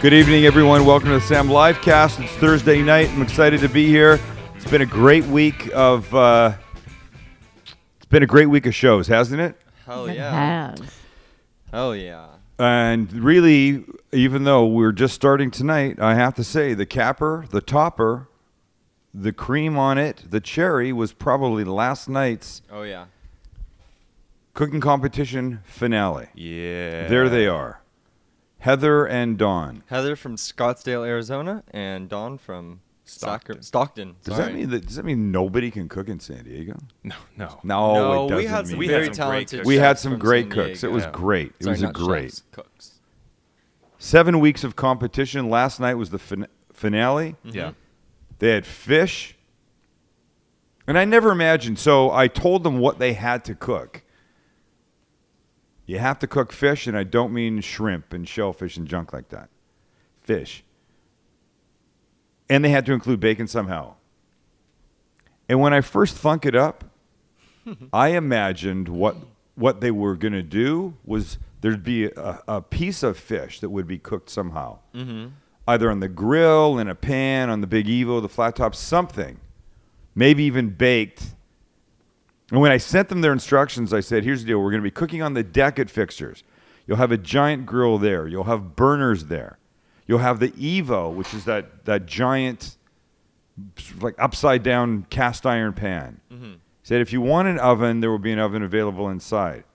Good evening, everyone. Welcome to the Sam Livecast. It's Thursday night. I'm excited to be here. It's been a great week of shows, hasn't it? Hell It yeah. has. Hell yeah. And really, even though we're just starting tonight, I have to say the capper, the topper, the cream on it, the cherry was probably last night's Oh yeah. cooking competition finale. Yeah. There they are. Heather and Dawn. Heather from Scottsdale, Arizona, and Dawn from Stockton. Stockton. Does Sorry. that mean nobody can cook in San Diego? No. No, No, it doesn't we had some mean We had very some great talented. cooks. We had chefs some from great San cooks. It Diego. was Yeah. great. It Sorry, was a not great. chefs, cooks. 7 weeks of competition. Last night was the finale. Yeah. They had fish. And I never imagined. So I told them what they had to cook. You have to cook fish, and I don't mean shrimp and shellfish and junk like that. Fish. And they had to include bacon somehow. And when I first thunk it up, I imagined what they were going to do was there'd be a piece of fish that would be cooked somehow. Mm-hmm. Either on the grill, in a pan, on the Big Evo, the flat top, something. Maybe even baked. And when I sent them their instructions, I said, here's the deal. We're going to be cooking on the deck at Fixtures. You'll have a giant grill there. You'll have burners there. You'll have the Evo, which is that giant, like upside-down cast iron pan. Mm-hmm. Said if you want an oven, there will be an oven available inside.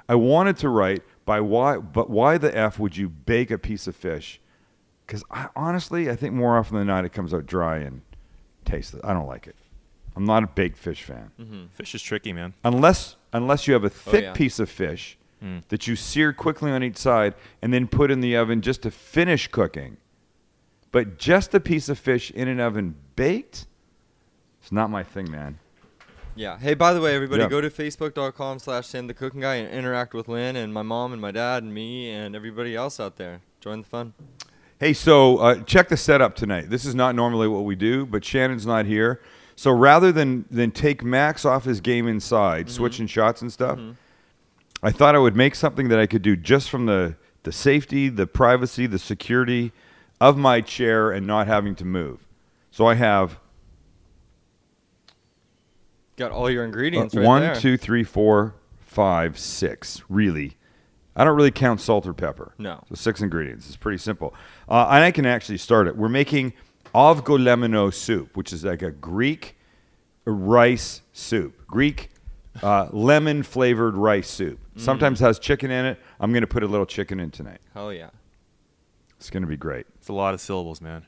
I wanted to write, but why the F would you bake a piece of fish? Because honestly, I think more often than not, it comes out dry and tasteless. I don't like it. I'm not a baked fish fan. Mm-hmm. Fish is tricky, man. Unless you have a thick yeah. piece of fish that you sear quickly on each side and then put in the oven just to finish cooking. But just a piece of fish in an oven baked, it's not my thing, man. Yeah. Hey, by the way, everybody, Yeah. go to facebook.com/SamTheCookingGuy and interact with Lynn and my mom and my dad and me and everybody else out there. Join the fun. Hey, so check the setup tonight. This is not normally what we do, but Shannon's not here. So rather than take Max off his game inside, switching shots and stuff, I thought I would make something that I could do just from the safety, the privacy, the security of my chair and not having to move. So I have Got all your ingredients right 1, there. 2, 3, 4, 5, 6. Really. I don't really count salt or pepper. No. So 6 ingredients. It's pretty simple. And I can actually start it. We're making Avgolemono soup, which is like a Greek rice soup. Greek lemon-flavored rice soup. Sometimes has chicken in it. I'm going to put a little chicken in tonight. Hell yeah. It's going to be great. It's a lot of syllables, man.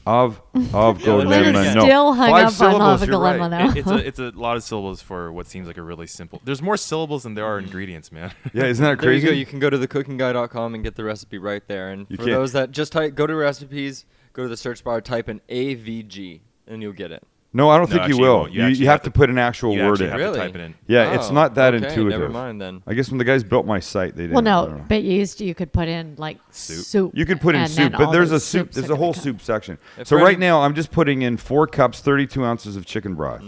Avgolemono. You're still hung 5 up syllables, on you're right. Avgolemono. It's a lot of syllables for what seems like a really simple. There's more syllables than there are ingredients, man. Yeah, isn't that There you crazy? go. You can go to thecookingguy.com and get the recipe right there. And You for can. those that just go to recipes, go to the search bar, type in AVG, and you'll get it. No, I don't No, think you actually, you will. won't. You You actually have have to to- put an actual You word actually in. have Really? to type it in. Yeah, it's Oh, not that okay, intuitive. Never mind then. I guess when the guys built my site, they didn't. Well, I don't no, know. but you could put in like soup. You could put in and soup, then but all there's the a soup. soups There's are a whole gonna soup section. If So for right any- now, I'm just putting in 4 cups, 32 ounces of chicken broth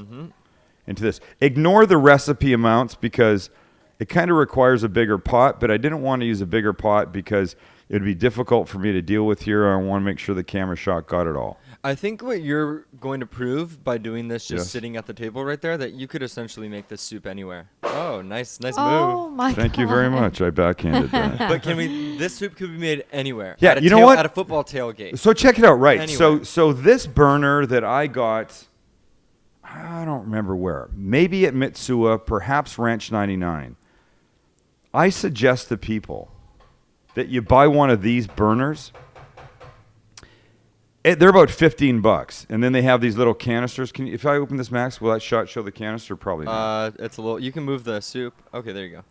into this. Ignore the recipe amounts because it kind of requires a bigger pot, but I didn't want to use a bigger pot because it would be difficult for me to deal with here. I want to make sure the camera shot got it all. I think what you're going to prove by doing this just Yes. sitting at the table right there, that you could essentially make this soup anywhere. Oh, nice Oh move. my Thank you very God. much. I backhanded that. But this soup could be made anywhere. Yeah, At a you know what? At a football tailgate. So check it out, right? Anyway. So this burner that I got, I don't remember where. Maybe at Mitsuwa, perhaps Ranch 99. I suggest to people that you buy one of these burners. They're about $15, and then they have these little canisters. If I open this, Max, will that shot show the canister? Probably not. It's a little. You can move the soup. Okay, there you go.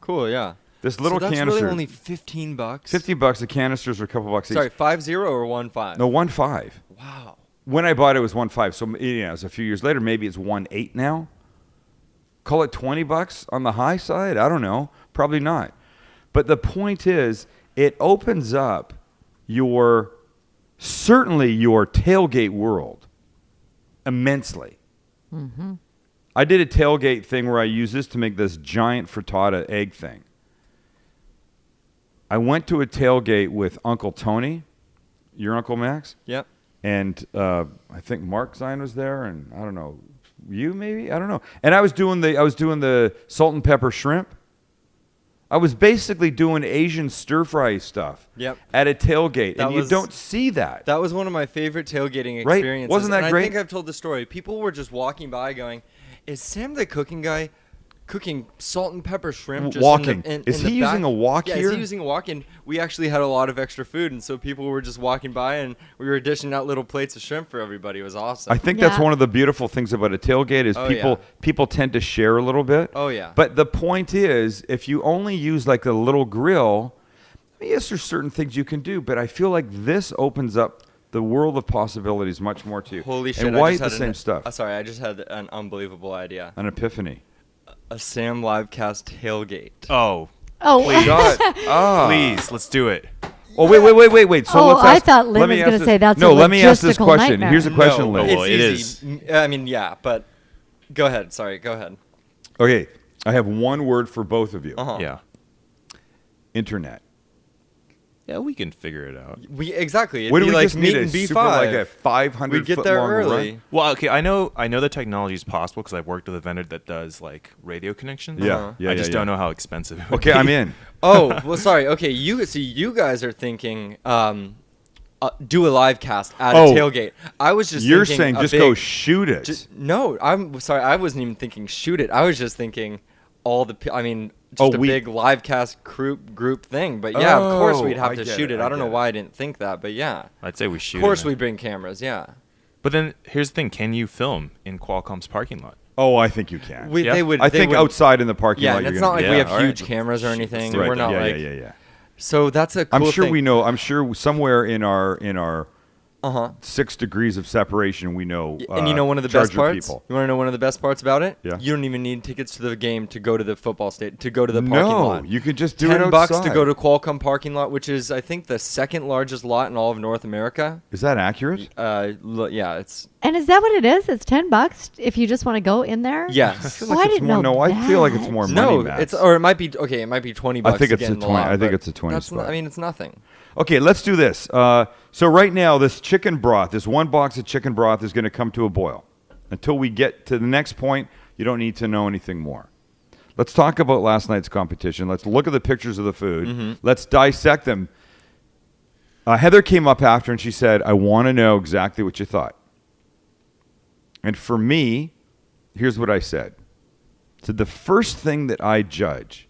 Cool. Yeah. This little so that's canister, really only $15. $50. The canisters are a couple bucks each. Sorry, 50 or 15? No, 1.5. Wow. When I bought it, it was 1.5. So yeah, it was a few years later. Maybe it's 1.8 now. Call it $20 on the high side. I don't know. Probably not. But the point is, it opens up certainly your tailgate world immensely. Mm-hmm. I did a tailgate thing where I used this to make this giant frittata egg thing. I went to a tailgate with Uncle Tony, your Uncle Max. Yep. And I think Mark Zine was there, and I don't know, you maybe, I don't know. And I was doing the salt and pepper shrimp. I was basically doing Asian stir fry stuff. Yep. At a tailgate, That and you was- don't see that. That was one of my favorite tailgating Right? experiences. Wasn't that and great? I think I've told the story. People were just walking by going, is Sam the cooking guy cooking salt and pepper shrimp? Just Walking. In Is the he using back? a wok yeah, here? is he using a wok? And we actually had a lot of extra food, and so people were just walking by, and we were dishing out little plates of shrimp for everybody. It was awesome. I think that's Yeah. one of the beautiful things about a tailgate is Oh, people yeah. people tend to share a little bit. Oh, yeah. But the point is, if you only use like a little grill, yes, there's certain things you can do, but I feel like this opens up the world of possibilities much more to you. Holy shit. And I why just eat the had same stuff? Sorry, I just had an unbelievable idea. An epiphany. A Sam Livecast tailgate. Oh, Oh, God. please, let's do it. Oh, wait. So Oh, let's I ask, thought Lynn let me was ask gonna this- say that's no, a let me ask this logistical question. nightmare. Here's a question, No. Lynn. It's Well, it easy. I mean, yeah, but go ahead. Sorry, go ahead. Okay, I have one word for both of you. Uh-huh. Yeah. Internet. Yeah, we can figure it out. Exactly. It'd What do be we like just need? meeting A B5. super, like a 500 We'd get foot there long early. run? Well, okay, I know the technology is possible because I've worked with a vendor that does like radio connections. Yeah, Uh-huh. yeah. I just yeah. don't know how expensive it would Okay, be. I'm in. Oh, well, sorry. Okay, you guys are thinking do a live cast at Oh, a tailgate. I was just You're thinking saying a just big, go shoot it. No, I'm sorry. I wasn't even thinking shoot it. I was just thinking just a we- big live cast group thing. But yeah, of course we'd have I to get shoot it, it. I I don't know get it. why I didn't think that, but yeah. I'd say we shoot. Of course it. we bring cameras, yeah. But then here's the thing: can you film in Qualcomm's parking lot? Oh, I think you can. We, Yeah. They would. I they think would, outside in the parking Yeah, lot. and you're it's gonna not like be- we Yeah, have all right. huge cameras or anything. Right, We're not yeah, like. yeah. So that's a cool I'm sure thing. we know. I'm sure somewhere in our Uh-huh. 6 degrees of separation, we know. And you know one of the best Charger parts? people. You want to know one of the best parts about it? Yeah. You don't even need tickets to the game to go to the football state to go to the parking lot. No, you could just do it $10 outside. to go to Qualcomm parking lot, which is I think the second largest lot in all of North America. Is that accurate? Yeah, it's and is that what it is? It's $10 if you just want to go in there. yes. Oh, I didn't know No, I feel like it's that. more money. No, Matt. it's or it might be okay. It might be $20. I think to it's get a in the 20 lot, I think but it's a 20 that's spot. I mean, it's nothing. Okay, let's do this. So right now, this chicken broth, this one box of chicken broth is going to come to a boil. Until we get to the next point, you don't need to know anything more. Let's talk about last night's competition. Let's look at the pictures of the food. Mm-hmm. Let's dissect them. Heather came up after and she said, I want to know exactly what you thought. And for me, here's what I said. I said, the first thing that I judge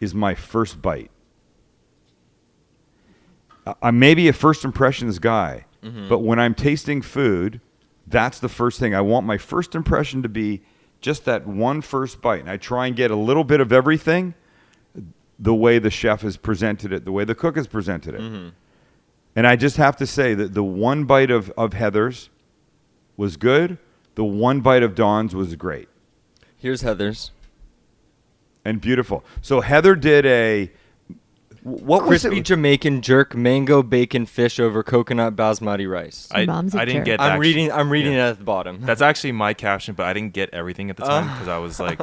is my first bite. I'm maybe a first impressions guy, but when I'm tasting food, that's the first thing. I want my first impression to be just that one first bite. And I try and get a little bit of everything the way the chef has presented it, the way the cook has presented it. And I just have to say that the one bite of Heather's was good. The one bite of Dawn's was great Here's Heather's and beautiful. So Heather did a... What was crispy it? Jamaican jerk mango bacon fish over coconut basmati rice. Your mom's a I didn't jerk. get. I'm reading it Yeah. at the bottom. That's actually my caption, but I didn't get everything at the time because I was like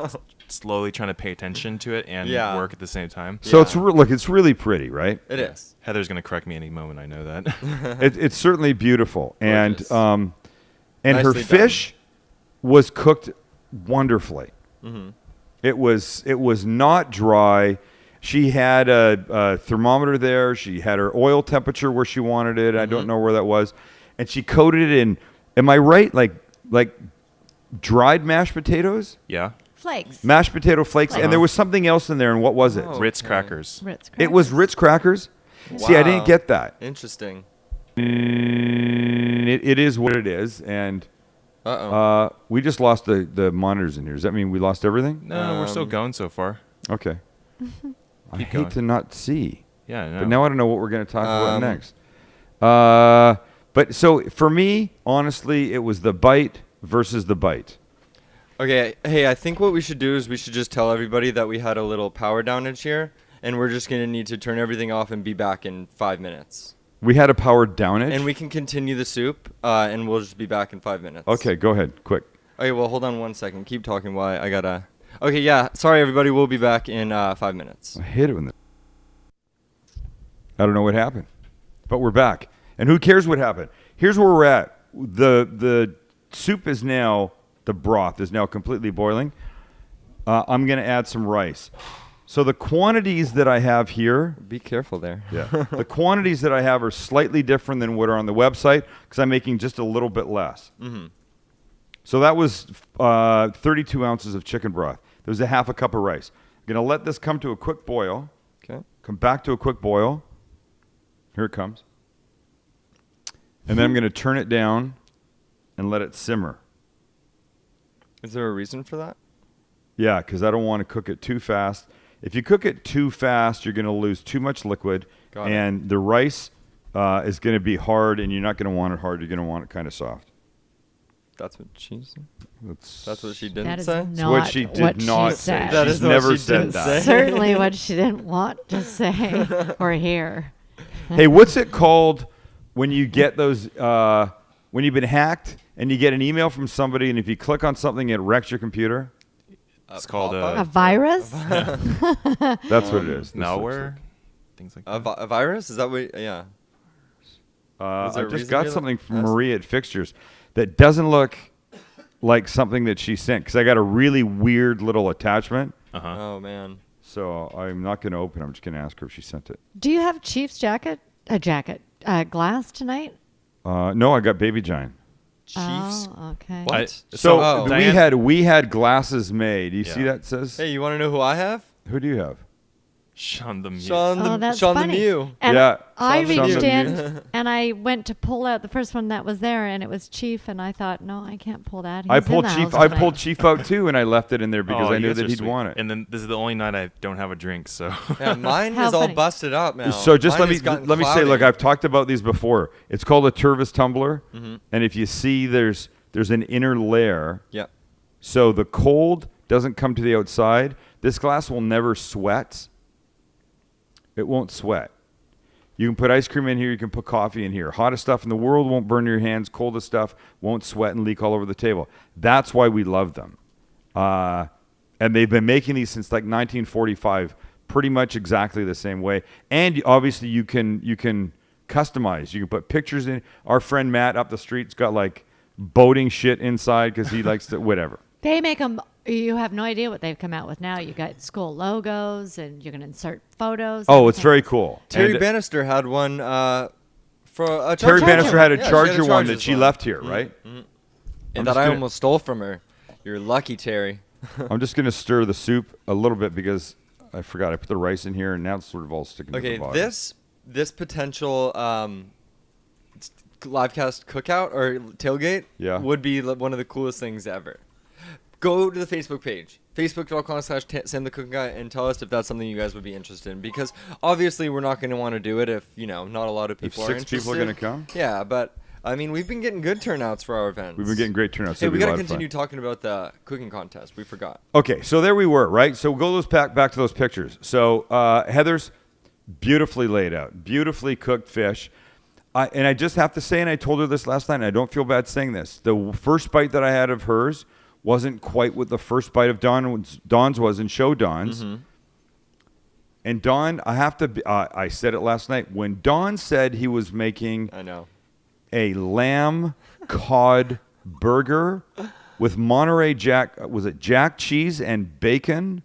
slowly trying to pay attention to it and Yeah. work at the same time. So Yeah. it's look, it's really pretty, right? It is. Heather's gonna correct me any moment. I know that. It's certainly beautiful, Gorgeous. and her Nicely done. fish was cooked wonderfully. Mm-hmm. It was not dry. She had a thermometer there. She had her oil temperature where she wanted it. I Mm-hmm. don't know where that was, and she coated it in. Am I right? Like dried mashed potatoes, Yeah. Flakes. mashed potato flakes, and there was something else in there. And what was it? Oh. Ritz Okay. crackers. Ritz It was crackers. Ritz crackers. See, I didn't Wow. get that. Interesting. It is what it is, and Uh-oh. we just lost the monitors in here. Does that mean we lost everything? No, we're still going so far. Okay. I Keep hate going. to not see, Yeah. I know. but now I don't know what we're going to talk about Um, next. But so for me, honestly, it was the bite versus the bite. Okay, hey, I think what we should do is we should just tell everybody that we had a little power downage here, and we're just going to need to turn everything off and be back in 5 minutes. We had a power downage. And we can continue the soup, and we'll just be back in 5 minutes. Okay, go ahead, quick. Okay, well, hold on 1 second. Keep talking while I gotta... Okay, yeah, sorry, everybody. We'll be back in 5 minutes. I hate it when I don't know what happened, but we're back. And who cares what happened? Here's where we're at. The soup is now, the broth is now completely boiling. I'm going to add some rice. So the quantities that I have here, Be careful there. the quantities that I have are slightly different than what are on the website because I'm making just a little bit less. Mm-hmm. So that was 32 ounces of chicken broth. There's a half a cup of rice. I'm going to let this come to a quick boil. Okay. Come back to a quick boil. Here it comes. And then I'm going to turn it down and let it simmer. Is there a reason for that? Yeah, because I don't want to cook it too fast. If you cook it too fast, you're going to lose too much liquid. Got it. And the rice is going to be hard, and you're not going to want it hard. You're going to want it kind of soft. That's what she said. That's That's what she didn't That is say. not what she did not say. said. That She's is what never she said didn't that. say. Certainly what she didn't want to say or hear. Hey, what's it called when you get those, when you've been hacked and you get an email from somebody, and if you click on something, it wrecks your computer? It's called A virus? That's what it is. This looks malware, things like that. A virus? Is that what? Yeah. Was there I a just reason got you something from asked? Maria at Fixtures that doesn't look like something that she sent because I got a really weird little attachment. Uh-huh. Oh man. So I'm not going to open it. I'm just going to ask her if she sent it. Do you have Chief's glass tonight? No, I got Baby Giant. Chiefs. Oh, okay. What? So Oh. we had glasses made. Do you see Yeah. that says? Hey, you want to know who I have? Who do you have? Sean the Mute. Sean Oh, that's Sean the funny. Mew. And Yeah. I Sean reached the in and I went to pull out the first one that was there, and it was Chief, and I thought, no, I can't pull that. I He's in pulled the Chief. house I tonight. pulled Chief out too, and I left it in there because Oh, I knew you guys that are he'd sweet. want it. And then this is the only night I don't have a drink, so. Yeah, mine How is all funny. busted up now. So just Mine let has me gotten say, look, cloudy. I've talked about these before. It's called a Tervis tumbler, Mm-hmm. and if you see, there's an inner layer. Yeah. So the cold doesn't come to the outside. This glass will never sweat. It won't sweat. You can put ice cream in here. You can put coffee in here. Hottest stuff in the world won't burn your hands. Coldest stuff won't sweat and leak all over the table. That's why we love them. And they've been making these since like 1945, pretty much exactly the same way. And obviously you can customize. You can put pictures in. Our friend Matt up the street's got like boating shit inside because he likes to whatever. They make them. You have no idea what they've come out with now. You got school logos, and you can insert photos. Oh, it's everything. very cool. Terry And Bannister had one for a Terry charger. Bannister had a Yeah, she charger one that charges she left here, right? And I'm that just I gonna- almost stole from her. You're lucky, Terry. I'm just going to stir the soup a little bit because I forgot I put the rice in here and now it's sort of all sticking to Okay, the bottom. this potential livecast cookout or tailgate Yeah. would be one of the coolest things ever. Go to the Facebook page, facebook.com/Sam the Cooking Guy, and tell us if that's something you guys would be interested in. Because obviously we're not going to want to do it if, not a lot of If people are 6 interested. people are going to come, Yeah, but I mean, we've been getting good turnouts for our events. we've been getting great turnouts. Hey, It'll we be a got to lot of fun. continue talking about the cooking contest. We forgot. Okay, so there we were, right? So we'll go back to those pictures. So Heather's beautifully laid out, beautifully cooked fish. And I just have to say, and I told her this last night, and I don't feel bad saying this, the first bite that I had of hers wasn't quite what the first bite of Dawn's was in Show Dawn's. Mm-hmm. And Dawn, I have to, I said it last night, when Dawn said he was making I know. a lamb cod burger with Monterey Jack, was it Jack cheese and bacon?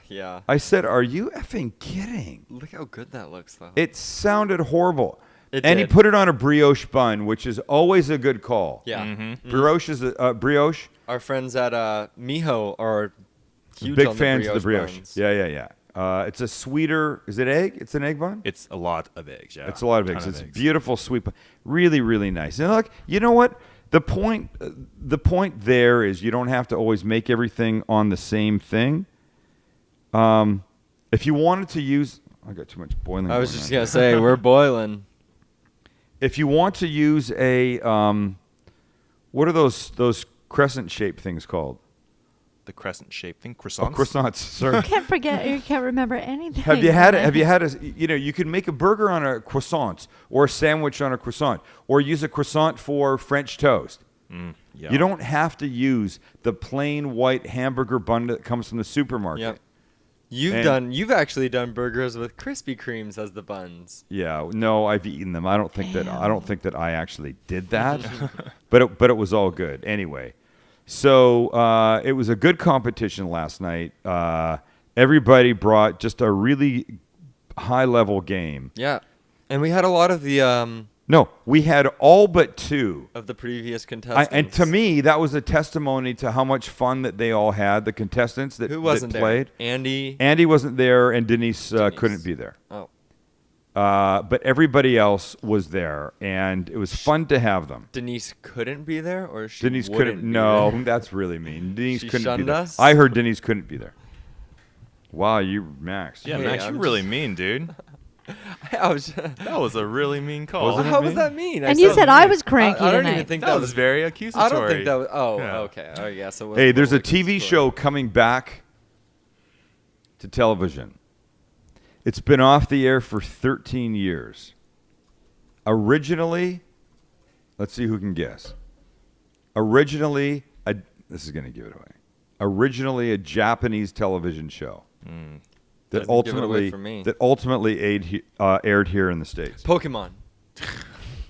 Yeah. I said, are you effing kidding? Look how good that looks, though. It sounded horrible. It and he did. put it on a brioche bun, which is always a good call. Yeah. Mm-hmm. Brioche is brioche. Our friends at Miho are huge Big on fans the of the brioche. buns. Yeah. It's a sweeter. Is it egg? It's an egg bun. It's a lot of eggs, yeah. It's a lot of Ton eggs. It's eggs. beautiful, sweet, really, really nice. And look, you know what? The point there is you don't have to always make everything on the same thing. If you wanted to use, I got too much boiling. I was going just on. gonna say we're boiling. If you want to use a, what are those crescent-shaped things called? The crescent-shaped thing, Oh, croissants. croissants. Sorry. You can't forget. You can't remember anything. Have you had a, you can make a burger on a croissant or a sandwich on a croissant or use a croissant for French toast. Yeah. You don't have to use the plain white hamburger bun that comes from the supermarket. Yep. You've actually done burgers with Krispy Kremes as the buns. Yeah, no, I've eaten them. I don't think that I actually did that, but it was all good anyway. So it was a good competition last night. Everybody brought just a really high level game. Yeah, and we had a lot of the No, we had all but 2 of the previous contestants. And to me, that was a testimony to how much fun that they all had. The contestants that Who wasn't that played. there? Andy. Andy wasn't there, and Denise. Couldn't be there. Oh. But everybody else was there, and it was fun to have them. Denise couldn't be there, or she Denise wouldn't couldn't. be No, there? that's really mean. Denise She couldn't be shunned there. us? I heard Denise couldn't be there. Wow, you Max. Yeah, Hey, Max, I'm you're really just- mean, dude. I was. That was a really mean call. Wasn't it How was mean? that mean? And you said I was cranky I don't tonight. even think that was very accusatory. I don't think that was. Oh, Yeah. okay. Oh, yeah. So. Hey, there's a TV show coming back to television. It's been off the air for 13 years. Originally, let's see who can guess. Originally, this is going to give it away. Originally, a Japanese television show that Doesn't give it away for me. ultimately aired here in the States. Pokemon.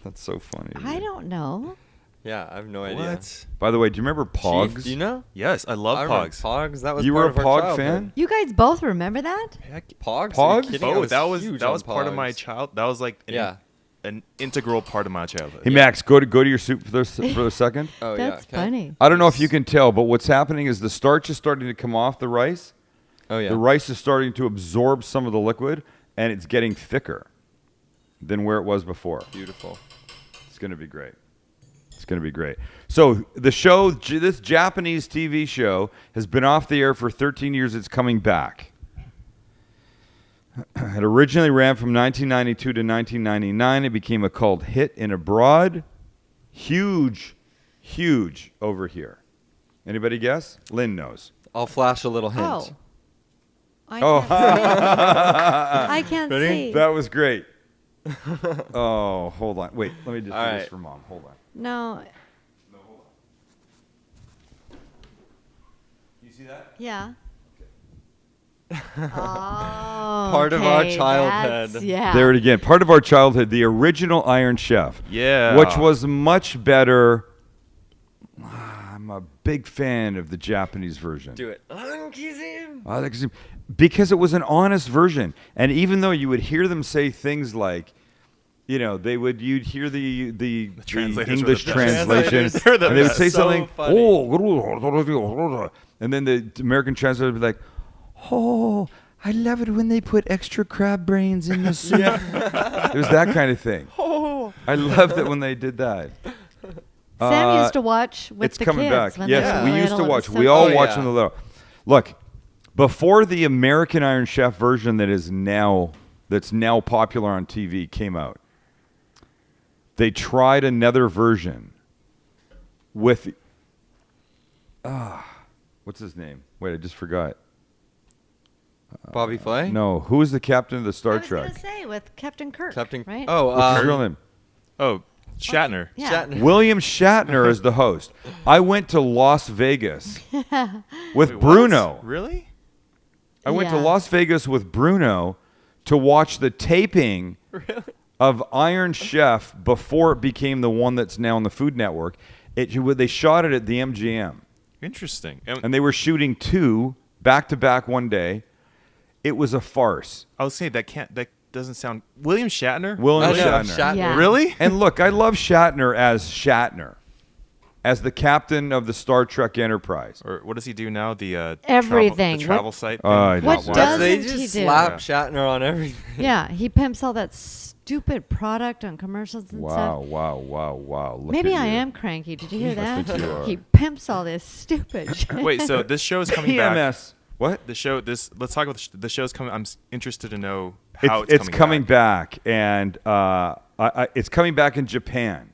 That's so funny. I don't know. Yeah, I have no idea. What? By the way, do you remember Pogs? Chief, do you know? Yes, I love I remember Pogs. Pogs. That was You part were a of our Pog childhood. fan? You guys both remember that? Heck, Pogs? Pogs? Are you kidding? I oh, that was huge that on was part of my Pogs. child. That was like an integral part of my childhood. Hey, Max, go to your soup for a second. Oh That's yeah. okay. funny. I don't know if you can tell, but what's happening is the starch is starting to come off the rice. Oh yeah. The rice is starting to absorb some of the liquid, and it's getting thicker than where it was before. Beautiful. It's going to be great. It's going to be great. So the show, this Japanese TV show, has been off the air for 13 years. It's coming back. It originally ran from 1992 to 1999. It became a cult hit in abroad. Huge over here. Anybody guess? Lynn knows. I'll flash a little hint. Oh. I Oh, can't see. I can't Ready? see. that was great. Oh, hold on. Wait, let me just All do this right. for Mom. Hold on. No. You see that? Yeah. Oh, Part of our okay, childhood. that's- Yeah. There it again. Part of our childhood, the original Iron Chef. Yeah. Which was much better. I'm a big fan of the Japanese version. Do it. Because it was an honest version. And even though you would hear them say things like, you know, you'd hear the translators were English the best. translation, Translators are the and they would best. say So something, funny. and then the American translator would be like, oh, I love it when they put extra crab brains in the soup. It was that kind of thing. I loved it when they did that. Sam used to watch with It's the coming kids back. when Yes, they were we used to little. It watch. was so We all Oh, watched yeah. when they were little. Look, before the American Iron Chef version that's now popular on TV came out, they tried another version with what's his name? Wait, I just forgot. Bobby Flay? No, who was the captain of the I Star was Trek? gonna say with Captain Kirk. Captain. right? Oh, What's his real name? Oh, Shatner. Yeah. Shatner. William Shatner is the host. I went to Las Vegas with Wait, what? Bruno. Really? I went to Yeah. Las Vegas with Bruno to watch the taping of Iron Chef before it became the one that's now on the Food Network. They shot it at the MGM, Interesting. and they were shooting 2 back to back one day. It was a farce. I would say that doesn't sound. William Shatner. William I know, Shatner. Yeah. Really? And look, I love Shatner, as the captain of the Star Trek Enterprise. Or what does he do now? The everything. the travel site. I Thing? don't What know. does They Doesn't he just do? slap Yeah. Shatner on everything. Yeah, he pimps all that stupid product on commercials and Wow, stuff. wow. Look Maybe at I you. am cranky. Did you hear I that? think you are. He pimps all this stupid shit. Wait, so this show is coming back. PMS. What? Let's talk about the show's coming. I'm interested to know how It's coming back, and it's coming back in Japan.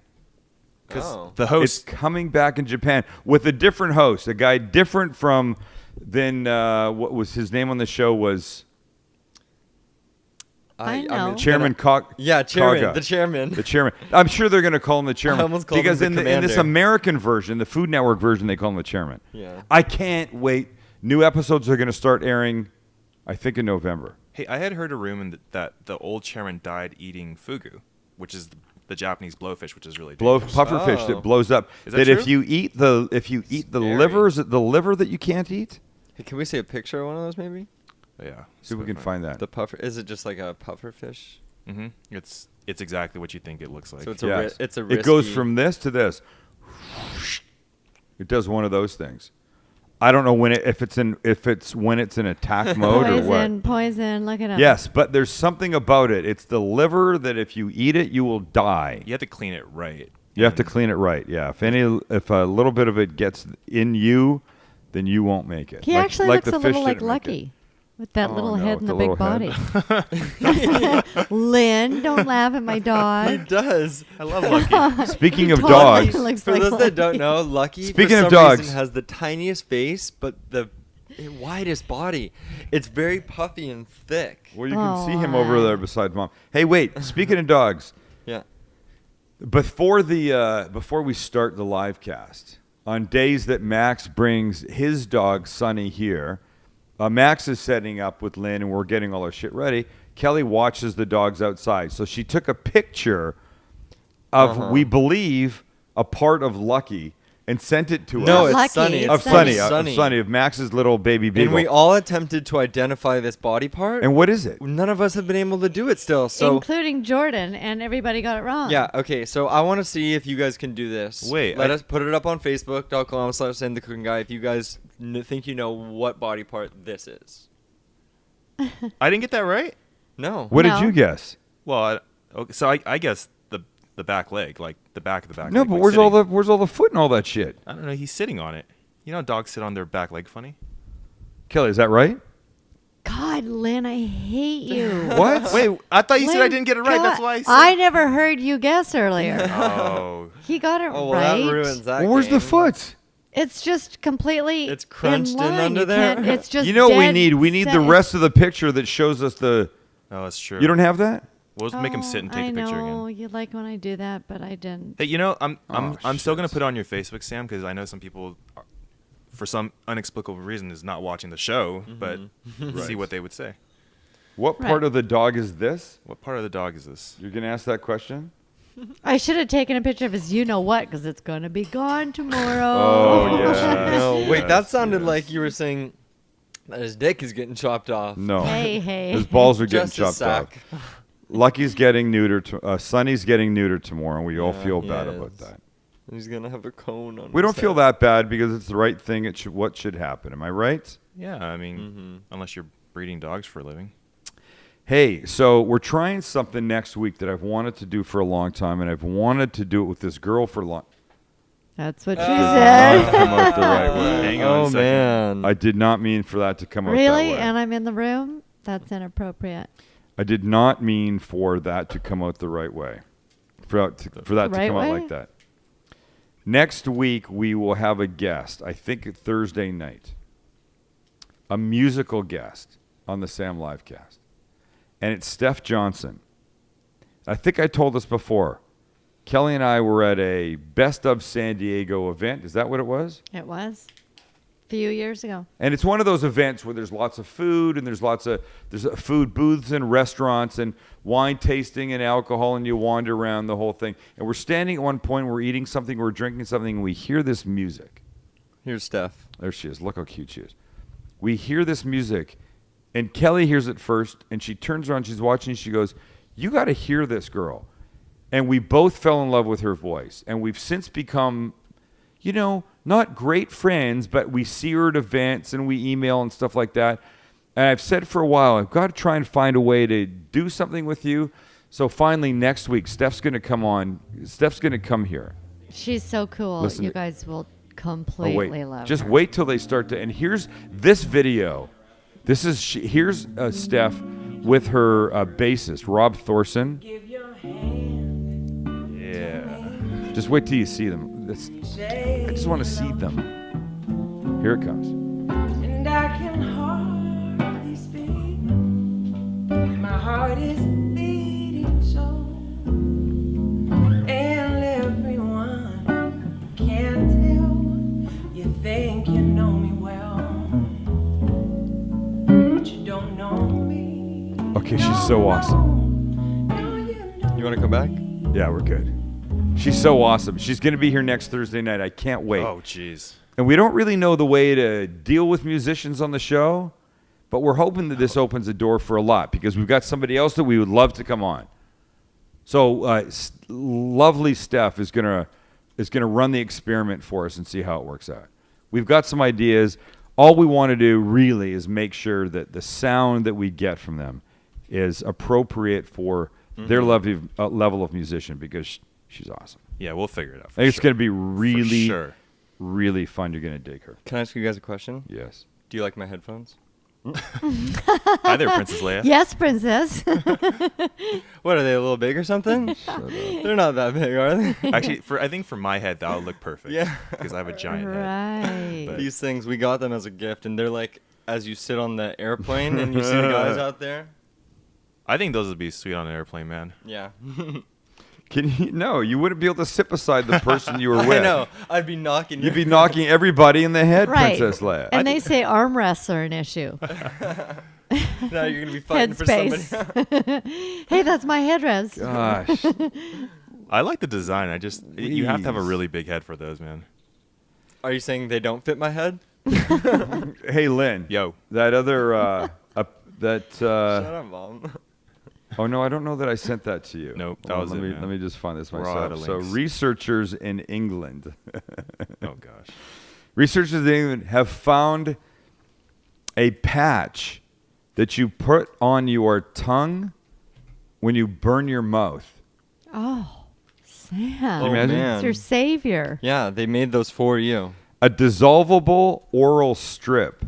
Because Oh. the It's host. coming back in Japan with a different host, a guy different than what was his name on the show was I know. Chairman Cock. Yeah, chairman. Kaga. The chairman. The chairman. I'm sure they're going to call him the chairman. I almost called because him the in this commander. American version, the Food Network version, they call him the chairman. Yeah. I can't wait. New episodes are going to start airing I think in November. Hey, I had heard a rumor that the old chairman died eating fugu, which is the Japanese blowfish, which is really dangerous. Pufferfish that Oh. blows up. Is that if true? you eat the Scary. liver, is it the liver that you can't eat? Hey, can we see a picture of one of those maybe? Yeah. See if we can find that. The puffer. Is it just like a puffer fish? Mm-hmm. It's exactly what you think it looks like. So it's Yes. it's a It goes risky- from this to this. It does one of those things. I don't know if it's when it's in attack mode or what. Poison. Look at him. Yes, but there's something about it. It's the liver that if you eat it, you will die. You have to clean it right. You have to And clean it right. Yeah. If a little bit of it gets in you, then you won't make it. He actually looks the a fish little like didn't make it. Lucky with that Oh, little no, head with and the the big little body. Lynn, don't laugh at my He dog. does. I love Lucky. Speaking of Totally dogs, looks For like those that don't Lucky. know, Lucky Speaking for of some dogs- reason has the tiniest face, but the widest body. It's very puffy and thick. well, you can Oh, see him over there beside Mom. Hey, wait. Speaking of dogs, Yeah. before we start the live cast, on days that Max brings his dog Sunny here, Max is setting up with Lynn and we're getting all our shit ready. Kelly watches the dogs outside. So she took a picture of, we believe, a part of Lucky and sent it to No, us. it's Lucky, Sunny. it's of Sunny. Sunny, of Max's little baby beagle. And we all attempted to identify this body part. And what is it? None of us have been able to do it still. So Including Jordan, and everybody got it wrong. yeah, okay. So I want to see if you guys can do this. Wait, let us put it up on Facebook.com/Sam the Cooking Guy if you guys think you know what body part this is. I didn't get that right. No. What No. did you guess? Well, okay, so I guess the back leg, like the back of the back No, leg. but like where's sitting. where's all the foot and all that shit? I don't know. He's sitting on it. You know, dogs sit on their back leg funny. Kelly, is that right? God, Lynn, I hate you. What? Wait, I thought you said I Lynn, didn't get it right. God, That's why I said. I never heard you guess earlier. Oh, He got it Oh, well, right. that ruins that. Well, where's the game. foot? It's just completely. It's crunched in line. under You there? can't- It's just. You know what we dead need? We need set. the rest of the picture that shows us the. oh, that's true. You don't have that? We'll just make him sit and take I the picture know again. you like when I do that, but I didn't. Hey, you know, I'm still gonna shit. put it on your Facebook, Sam, because I know some people, for some inexplicable reason, is not watching the show, but see what they would say. What Right. part of the dog is this? What part of the dog is this? You're gonna ask that question? I should have taken a picture of his. You know what? Because it's gonna be gone tomorrow. Oh, yeah. No, wait, that Yes, sounded yes. like you were saying that his dick is getting chopped off. No. Hey, hey. His balls are getting Just a chopped off. sack. Lucky's getting neutered. Sunny's getting neutered tomorrow, and we all Yeah, feel he bad is. about that. He's gonna have a cone on. We his don't feel head. that bad because it's the right thing. What should happen? Am I right? Yeah, I mean, unless you're breeding dogs for a living. Hey, so we're trying something next week that I've wanted to do for a long time, and I've wanted to do it with this girl for a long. That's what she Did not said. come out the right way. Hang on a Oh second. man. I did not mean for that to come out Really? that way. And I'm in the room? That's inappropriate. I did not mean for that to come out the right way. For that to Right come way? out like that. Next week, we will have a guest, I think Thursday night. A musical guest on the Sam Livecast. And it's Steph Johnson. I think I told this before. Kelly and I were at a Best of San Diego event. Is that what it was? It was a few years ago. And it's one of those events where there's lots of food and there's food booths and restaurants and wine tasting and alcohol, and you wander around the whole thing. And we're standing at one point, we're eating something, we're drinking something, and we hear this music. Here's Steph. There she is. Look how cute she is. We hear this music, and Kelly hears it first, and she turns around, she's watching, she goes, "You got to hear this girl." And we both fell in love with her voice. And we've since become, not great friends, but we see her at events and we email and stuff like that. And I've said for a while, I've got to try and find a way to do something with you. So finally next week, Steph's going to come on. Steph's going to come here. She's so cool. Listen you to- guys will Oh, completely wait. love Just her. wait till they start to. And here's this video. Here's Steph with her bassist, Rob Thorson. Yeah. Just wait till you see them. I just want to see them. Here it comes. And I can hardly speak. My heart is beating so. And everyone can tell you think you know me well. But you don't know Okay, she's so awesome. You want to come back? Yeah, we're good. She's so awesome. She's going to be here next Thursday night. I can't wait. Oh, jeez. And we don't really know the way to deal with musicians on the show, but we're hoping that this opens the door for a lot because we've got somebody else that we would love to come on. So lovely Steph is gonna run the experiment for us and see how it works out. We've got some ideas. All we want to do really is make sure that the sound that we get from them is appropriate for their level of musician because she's awesome. Yeah, we'll figure it out. I think it's going to be really, sure. really fun. You're going to dig her. Can I ask you guys a question? Yes. Do you like my headphones? Hi there, Princess Leia. Yes, princess. What, are they a little big or something? They're not that big, are they? Actually, I think for my head, that would look perfect. Yeah. Because I have a giant head. Right. But- These things, we got them as a gift, and they're like, as you sit on the airplane and you see the guys out there. I think those would be sweet on an airplane, man. Yeah. No, you wouldn't be able to sit beside the person you were with. I know. I'd be knocking you. You'd be knocking everybody in the head, Right. Princess Leia. And they say armrests are an issue. Now you're going to be fighting for Headspace. somebody. Hey, that's my headrest. Gosh. I like the design. You have to have a really big head for those, man. Are you saying they don't fit my head? Hey, Lynn. Yo. That other, Shut up, Mom. oh, no, I don't know that I sent that to you. Nope, that Hold was on, it, let man. me just find this We're all out myself. of So links. researchers in England. Oh, gosh. Researchers in England have found a patch that you put on your tongue when you burn your mouth. Oh, Sam. you imagine? man. It's your savior. Yeah, they made those for you. A dissolvable oral strip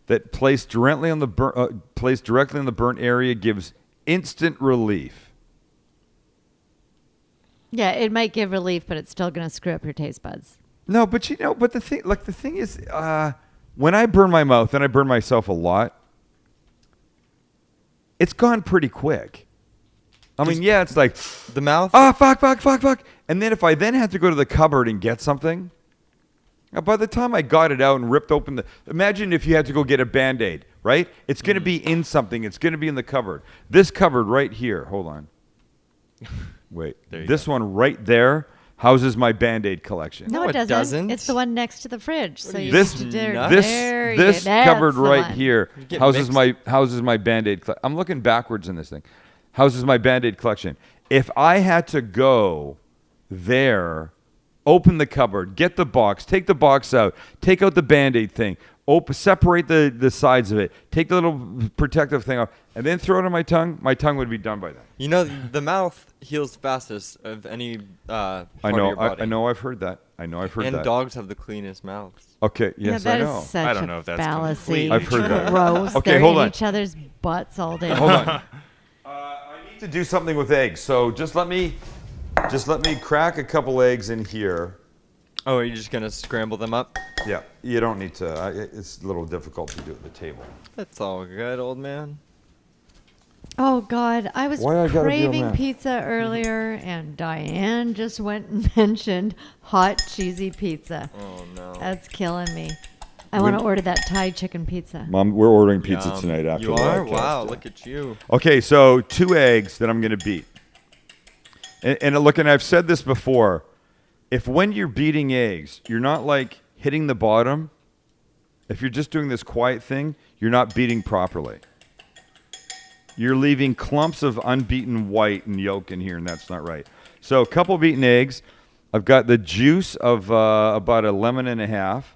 that placed directly on the burnt area gives instant relief. Yeah, it might give relief, but it's still going to screw up your taste buds. No, but the thing is, when I burn my mouth, and I burn myself a lot, it's gone pretty quick. I mean, yeah, it's like, The mouth? fuck. And then if I then had to go to the cupboard and get something, by the time I got it out and ripped open imagine if you had to go get a Band-Aid, right? It's going to be in something. It's going to be in the cupboard. This cupboard right here, hold on. Wait, There you this one right there houses my Band-Aid collection. No, No, it it doesn't. doesn't. It's the one next to the fridge. So you This- just there, nuts? there This you- that's cupboard the right one. here get houses mixed. my Band-Aid. I'm looking backwards in this thing. Houses my Band-Aid collection. If I had to go there, open the cupboard, get the box, take the box out, take out the Band-Aid thing, separate the sides of it, take the little protective thing off, and then throw it on my tongue would be done by then. You know, the mouth heals fastest of any part I of know. your body. I know. I've heard that. I know. I've heard And that. dogs have the cleanest mouths. Okay. Yes, yeah, I that know. is such I don't a know if that's fallacy. completely I've heard that. Gross. Okay, They're hold in on. each other's butts all day. Hold on. I need to do something with eggs. So just let me crack a couple eggs in here. Oh, are you just going to scramble them up? Yeah, you don't need to. It's a little difficult to do at the table. That's all good, old man. Oh God, I was Why I gotta be on craving that? pizza earlier, and Diane just went and mentioned hot cheesy pizza. Oh, no. That's killing me. I want to order that Thai chicken pizza. Mom, we're ordering pizza Yum. tonight after You the are? podcast, Wow, yeah. look at you. Okay, so 2 eggs that I'm going to beat. And look, and I've said this before. If when you're beating eggs, you're not like hitting the bottom, if you're just doing this quiet thing, you're not beating properly. You're leaving clumps of unbeaten white and yolk in here, and that's not right. So a couple beaten eggs. I've got the juice of about a lemon and a half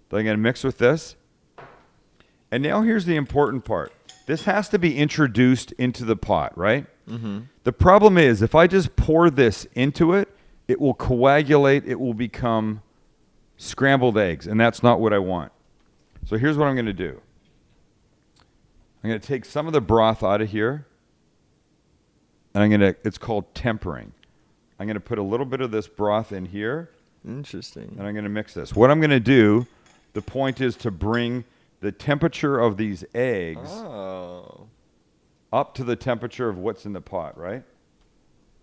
that I'm going to mix with this. And now here's the important part. This has to be introduced into the pot, right? Mm-hmm. The problem is if I just pour this into it, it will coagulate. It will become scrambled eggs, and that's not what I want. So here's what I'm going to do. I'm going to take some of the broth out of here, and it's called tempering. I'm going to put a little bit of this broth in here, Interesting. and I'm going to mix this. What I'm going to do, the point is to bring the temperature of these eggs Oh. up to the temperature of what's in the pot, right?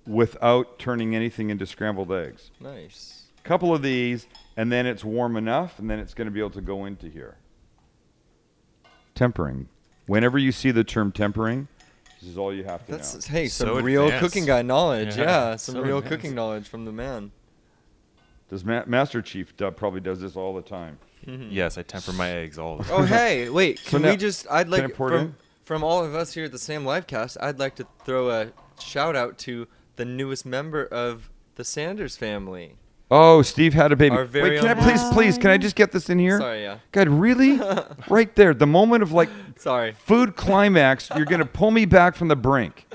Without turning anything into scrambled eggs. Nice. A couple of these, and then it's warm enough, and then it's going to be able to go into here. Tempering. Whenever you see the term tempering, This is all you have to know. Hey, some So real advanced. cooking guy knowledge. Yeah, Yeah, some so real advanced. cooking knowledge from the man. Does Master Chief probably does this all the time. Yes, I temper my eggs all the time. Oh, hey, wait. So Can now- we just? I'd can I like pour it in? from all of us here at the Sam Livecast, I'd like to throw a shout out to the newest member of the Sanders family. Oh, Steve had a baby. Our very Wait, can I own- please, can I just get this in here? Sorry, yeah. God, really? Right there, the moment of like Sorry. food climax, you're gonna pull me back from the brink.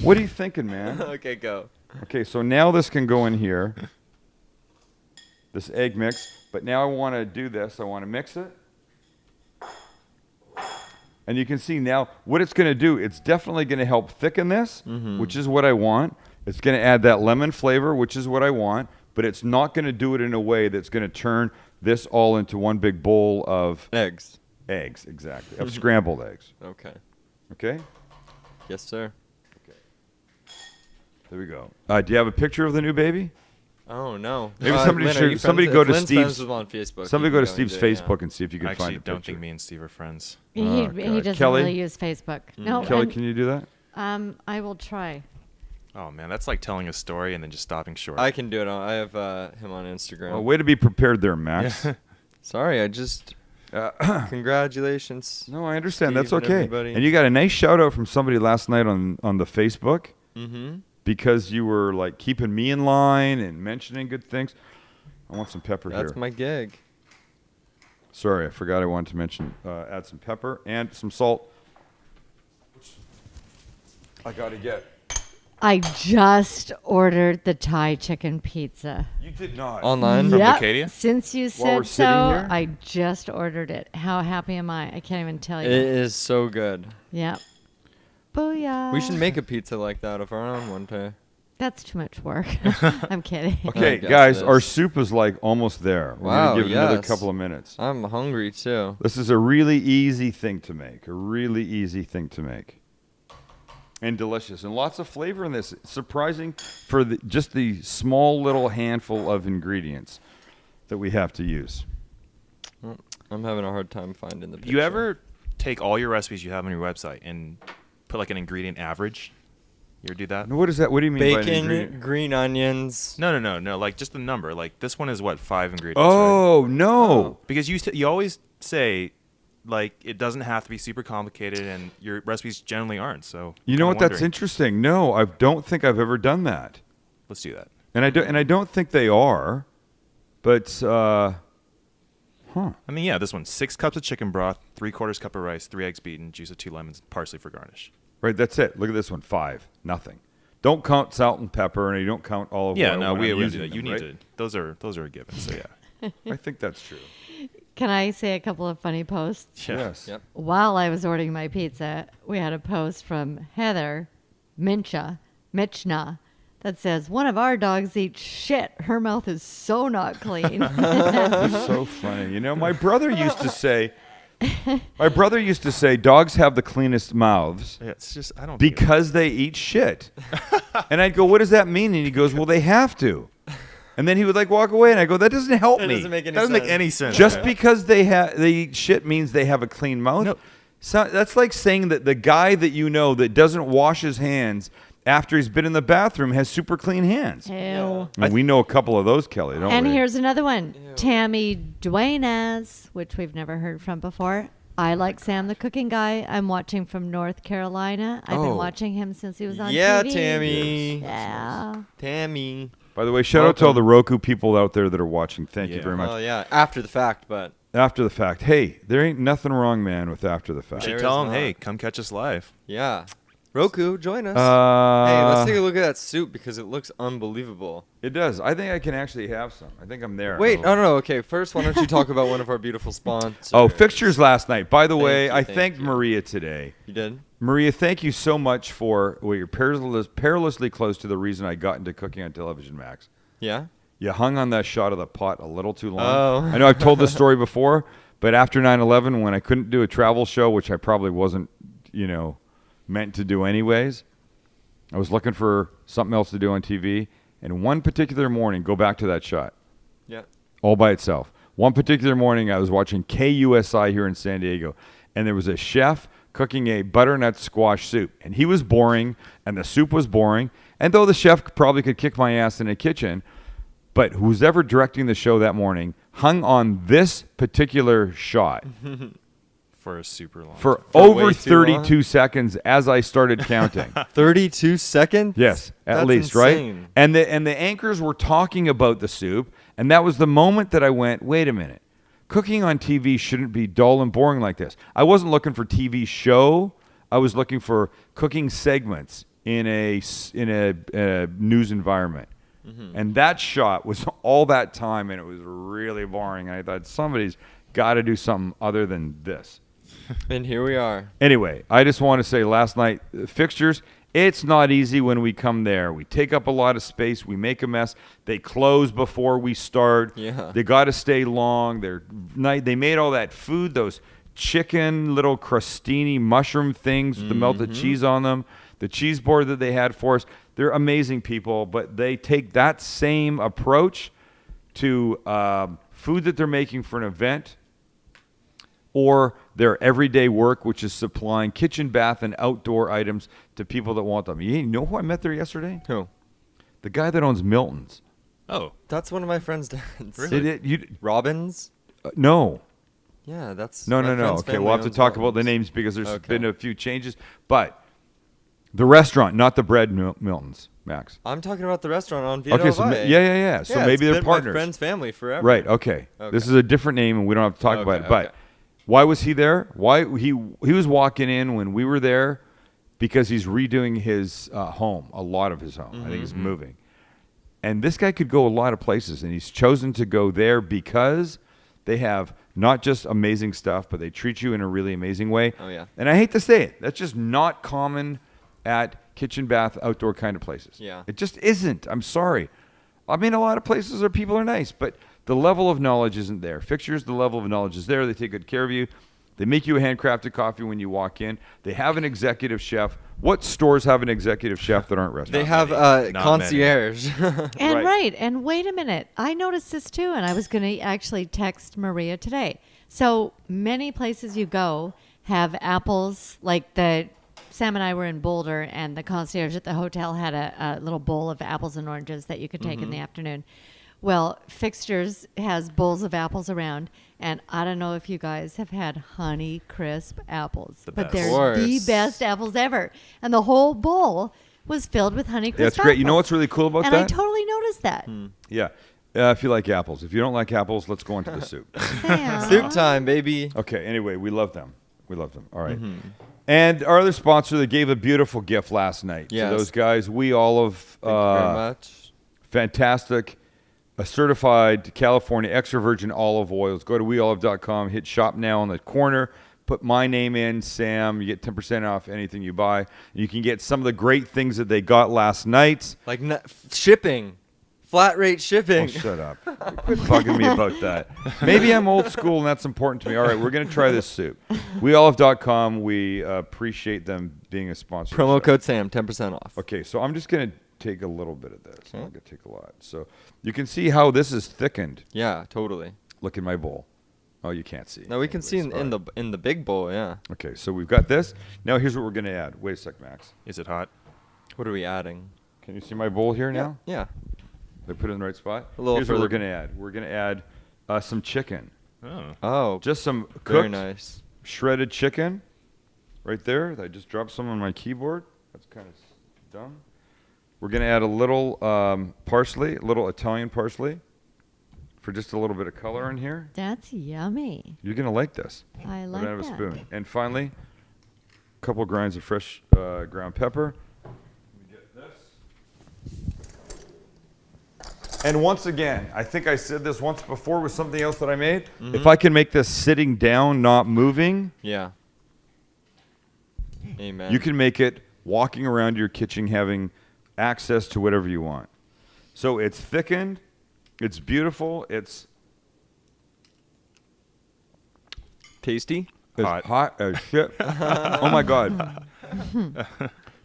What are you thinking, man? Okay, go. Okay, so now this can go in here. This egg mix, but now I want to do this. I want to mix it. And you can see now what it's going to do. It's definitely going to help thicken this, which is what I want. It's going to add that lemon flavor, which is what I want, but it's not going to do it in a way that's going to turn this all into one big bowl of Eggs. eggs, exactly, of scrambled eggs. Okay. Okay? Yes, sir. There we go. Do you have a picture of the new baby? Oh no. Maybe somebody Lynn, should- are you somebody friends- go if to Lynn's Steve's- friends with him on Facebook. Somebody you go can to Steve's and do it, Facebook and see if you can I find actually a don't picture. think me and Steve are friends. He Oh, he God. doesn't Kelly? really use Facebook. No, Kelly, and, can you do that? I will try. Oh man, that's like telling a story and then just stopping short. I can do it. I have him on Instagram. Oh, way to be prepared there, Max. Sorry, I just. Congratulations. No, I understand. Steve That's and okay. everybody. And you got a nice shout out from somebody last night on the Facebook Mm-hmm. because you were like keeping me in line and mentioning good things. I want some pepper That's here. my gig. Sorry, I forgot I wanted to mention add some pepper and some salt. I got to get. I just ordered the Thai chicken pizza. You did not. Online? From Yep, Acadia? since you While we're said sitting so, here? I just ordered it. How happy am I? I can't even tell It you. is so good. Yep. Booyah. We should make a pizza like that of our own one day. That's too much work. I'm kidding. Okay, I guess guys, it our is. soup is like almost there. We're Wow, gonna give it another yes. couple of minutes. I'm hungry too. This is a really easy thing to make. A really easy thing to make. And delicious. And lots of flavor in this. It's surprising for just the small little handful of ingredients that we have to use. I'm having a hard time finding the picture. You ever take all your recipes you have on your website and put like an ingredient average? You ever do that? Now, what is that? What do you mean by an Bacon, ingredient? green onions. No. Like just the number. Like this one is what, 5 ingredients? Right? Oh, no. Because you always say like it doesn't have to be super complicated, and your recipes generally aren't. So You know what? kinda That's wondering. interesting. No, I don't think I've ever done that. Let's do that. And I don't think they are. But I mean, yeah, this one 6 cups of chicken broth, 3/4 cup of rice, 3 eggs beaten, juice of 2 lemons, parsley for garnish. right, that's it. Look at this one. 5. Nothing. Don't count salt and pepper, and you don't count olive Yeah, oil. no, when we I'm do using that. You them, need right? to. Those are a given. So yeah. I think that's true. Can I say a couple of funny posts? Yeah. Yes. Yep. While I was ordering my pizza, we had a post from Heather Michna that says, "One of our dogs eats shit. Her mouth is so not clean." It's so funny. You know, my brother used to say dogs have the cleanest mouths Yeah, it's just I don't because they eat shit. And I'd go, what does that mean? And he goes, well, they have to. And then he would like walk away, and I go, that doesn't help It me. doesn't make any That doesn't sense. make any sense. Just Yeah. because they eat shit means they have a clean mouth. No. So that's like saying that the guy that you know that doesn't wash his hands after he's been in the bathroom has super clean hands. Ew. And we know a couple of those, Kelly, don't And we? here's another one. Tammy Duenas, which we've never heard from before. I like Sam the Cooking Guy. I'm watching from North Carolina. I've Oh. been watching him since he was on Yeah, TV. Tammy. Yeah. Tammy. By the way, shout out to all the Roku people out there that are watching. Thank you Yeah. very much. Oh yeah, after the fact, but After the fact. Hey, there ain't nothing wrong, man, with after the You fact. should There tell is them, hey, not. come catch us live. yeah. Roku, join us. Uh, Hey, let's take a look at that soup because it looks unbelievable. It does. I think I can actually have some. I think I'm there. Wait, no. Okay, first, why don't you talk about one of our beautiful sponsors? Oh, fixtures last night. By the Thank way, you, I thank thanked you. Maria today. You did? Maria, thank you so much for you're perilously close to the reason I got into cooking on television, Max. Yeah. You hung on that shot of the pot a little too long. Oh. I know I've told this story before, but after 9/11, when I couldn't do a travel show, which I probably wasn't, meant to do anyways, I was looking for something else to do on TV. And one particular morning, go back to that shot, Yeah. all by itself. One particular morning, I was watching KUSI here in San Diego, and there was a chef cooking a butternut squash soup. And he was boring, and the soup was boring. And though the chef probably could kick my ass in the kitchen, but who's ever directing the show that morning hung on this particular shot For a super long for time. over way too 32 long? seconds as I started counting. 32 seconds? Yes, at That's least, insane. right? And the anchors were talking about the soup, and that was the moment that I went, wait a minute. Cooking on TV shouldn't be dull and boring like this. I wasn't looking for TV show. I was looking for cooking segments in a news environment. And that shot was all that time, and it was really boring. And I thought, somebody's got to do something other than this. And here we are. Anyway, I just want to say last night, fixtures, it's not easy when we come there. We take up a lot of space. We make a mess. They close before we start. Yeah. They got to stay long. They made all that food, those chicken little crostini mushroom things with the melted cheese on them, the cheese board that they had for us. They're amazing people, but they take that same approach to food that they're making for an event or their everyday work, which is supplying kitchen, bath, and outdoor items to people that want them. You know who I met there yesterday? Who? The guy that owns Milton's. Oh, That's one of my friend's dads. Really? Robbins? No. Yeah, that's No. my friend's Okay, family we'll have to owns talk about the Robbins. names because there's Okay. been a few changes. But the restaurant, not the bread Milton's, Max. I'm talking about the restaurant on Vito Okay, so yeah. So Yeah, maybe it's they're been partners. My friend's family forever. Right, okay. Okay. This is a different name, and we don't have to talk about Okay, it. But okay. why was he there? Why he was walking in when we were there because he's redoing his home, a lot of his home. I think he's moving. And this guy could go a lot of places, and he's chosen to go there because they have not just amazing stuff, but they treat you in a really amazing way. Oh, yeah. And I hate to say it, that's just not common at kitchen, bath, outdoor kind of places. Yeah. It just isn't. I'm sorry. I mean, a lot of places are people are nice, but the level of knowledge isn't there. Fixtures, the level of knowledge is there. They take good care of you. They make you a handcrafted coffee when you walk in. They have an executive chef. What stores have an executive chef that aren't restaurants? They have many. Not concierge. And Right. and wait a minute. I noticed this too, and I was going to actually text Maria today. So many places you go have apples, like Sam and I were in Boulder, and the concierge at the hotel had a little bowl of apples and oranges that you could take in the afternoon. Well, Fixtures has bowls of apples around, and I don't know if you guys have had Honey Crisp apples, The but best. they're Of the course. best apples ever. And the whole bowl was filled with Honey Crisp That's great. You know apples. what's really cool about and that? I totally noticed that. Yeah. If you like apples. If you don't like apples, let's go into the soup. Sam. Soup time, baby. Okay, anyway, we love them. We love them. All right. And our other sponsor, they gave a beautiful gift last night Yes. to those guys. We Olive, Thank you very much. fantastic, a certified California extra virgin olive oils. Go to weolive.com, hit shop now on the corner, put my name in, Sam. You get 10% off anything you buy. You can get some of the great things that they got last night. Like shipping. Flat rate shipping. Oh, shut up. Quit bugging me about that. Maybe I'm old school and that's important to me. All right, we're going to try this soup. Weolive.com. We appreciate them being a sponsor. of the Promo show. code SAM, 10% off. Okay, so I'm just going to take a little bit of this. I'm not going to take a lot. So you can see how this is thickened. Yeah, totally. Look in my bowl. Oh, you can't see. Now we can see Anyways, in all the in the big bowl, yeah. right. Okay, so we've got this. Now here's what we're going to add. Wait a sec, Max. Is it hot? What are we adding? Can you see my bowl here now? Yeah. Did I put it in the right spot? A little Here's what we're further. going to add. We're going to add some chicken. Oh. Oh, Just some very cooked nice. shredded chicken right there. I just dropped some on my keyboard. That's kind of dumb. We're going to add a little parsley, a little Italian parsley for just a little bit of color in here. That's yummy. You're going to like this. I We're like gonna have that. a spoon. And finally, a couple grinds of fresh ground pepper. We get this. And once again, I think I said this once before with something else that I made. If I can make this sitting down, not moving, Yeah. Amen. you can make it walking around your kitchen, having access to whatever you want. So it's thickened, it's beautiful, it's tasty. hot as shit. Oh my God.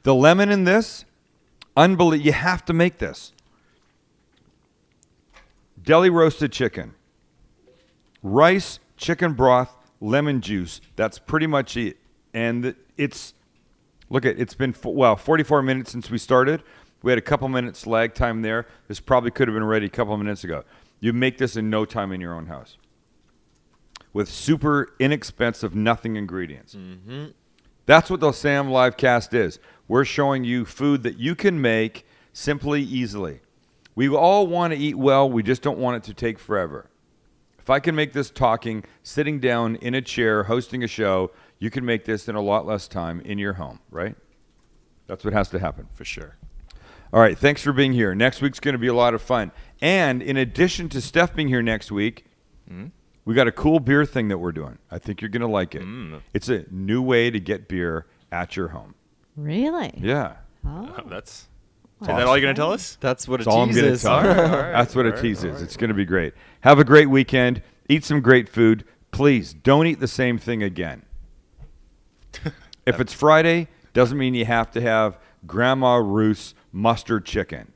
The lemon in this, unbelievable. You have to make this. Deli roasted chicken, rice, chicken broth, lemon juice. That's pretty much it. And it's been 44 minutes since we started. We had a couple minutes lag time there. This probably could have been ready a couple of minutes ago. You make this in no time in your own house with super inexpensive nothing ingredients. Mm-hmm. That's what the Sam Livecast is. We're showing you food that you can make simply, easily. We all want to eat well. We just don't want it to take forever. If I can make this talking, sitting down in a chair, hosting a show, you can make this in a lot less time in your home, right? That's what has to happen. For sure. All right, thanks for being here. Next week's going to be a lot of fun. And in addition to Steph being here next week, we got a cool beer thing that we're doing. I think you're going to like it. It's a new way to get beer at your home. Really? Yeah. Oh. Is that all you're going to tell us? That's what a That's all I'm tease going to is. tell you. That's what a tease is. It's going to be great. Have a great weekend. Eat some great food. Please don't eat the same thing again. If it's Friday, doesn't mean you have to have Grandma Ruth's mustard chicken.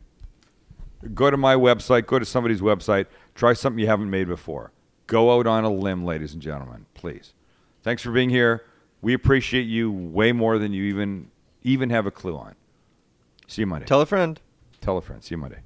Go to my website. Go to somebody's website. Try something you haven't made before. Go out on a limb, ladies and gentlemen. Please. Thanks for being here. We appreciate you way more than you even have a clue on. See you Monday. Tell a friend. Tell a friend. See you Monday.